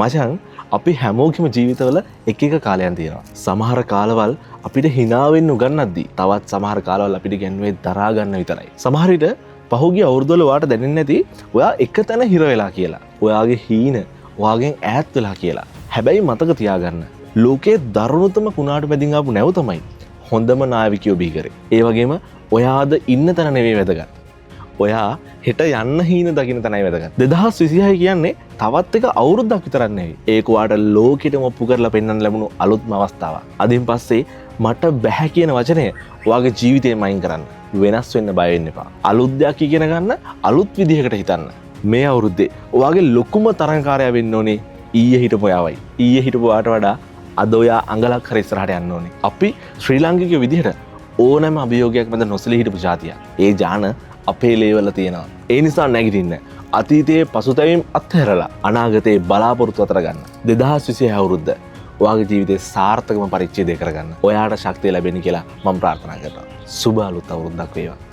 මචං අපි හැමෝගෙම ජීවිතවල එක එක කාලයන් තියෙනවා. සමහර කාලවල් අපිට hina වෙන්න උගන්වද්දී තවත් සමහර කාලවල් අපිට ගැන්වෙන්නේ දරා ගන්න විතරයි. සමහර විට පහුගිය අවුරුද්දවල ඔයාට දැනෙන්නේ නැති ඔයා එක තැන හිර වෙලා කියලා. ඔයාගේ හීන ඔයාගෙන් ඈත් වෙලා කියලා. හැබැයි මතක තියාගන්න. ලෝකයේ දරුණුතම කුණාටු මැදින් ආපු නැව තමයි හොඳම නාවිකයෝ බිහි කරේ. ඒ වගේම ඔයාද ඉන්න තැන නෙවෙයි වැදගත්. ඔයා හෙට යන්න හීන දකින්න තැනයි වැදගත්. 2026 කියන්නේ තවත් එක අවුරුද්දක් විතරක් නෙවෙයි. ඒක ඔයාට ලෝකෙටම ඔප්පු කරලා පෙන්වන්න ලැබුණු අලුත්ම අවස්ථාවක්. අදින් පස්සේ මට බැහැ කියන වචනය ඔයාගේ ජීවිතේම අයින් කරන්න. වෙනස් වෙන්න බය වෙන්න එපා. අලුත් දෙයක් ඉගෙන ගන්න, අලුත් විදිහකට හිතන්න. මේ අවුරුද්දේ ඔයාගේ ලොකුම තරංකාරය වෙන්න ඕනේ ඊයේ හිටපු ඔයාවයි. ඊයේ හිටපු ඔයාට වඩා අද ඔයා අඟලක් හරි ඉස්සරහට යන්න ඕනේ. අපි ශ්‍රී ලාංකිකයෝ විදිහට ඕනෑම අභියෝගයක් මැද නොසලී හිටපු ජාතියක්. ඒ ජාන අපේ ලේවල තියෙනවා. ඒ නිසා නැගිටින්න. අතීතයේ පසුතැවීම් අත්හැරලා අනාගතයේ බලාපොරොත්තු අතර ගන්න. 2026 අවුරුද්ද ඔයාගේ ජීවිතේ සාර්ථකම පරිච්ඡේදය කරගන්න. ඔයාට ශක්තිය ලැබෙන්න කියලා මම ප්‍රාර්ථනා කරනවා. සුබ අලුත් අවුරුද්දක් වේවා.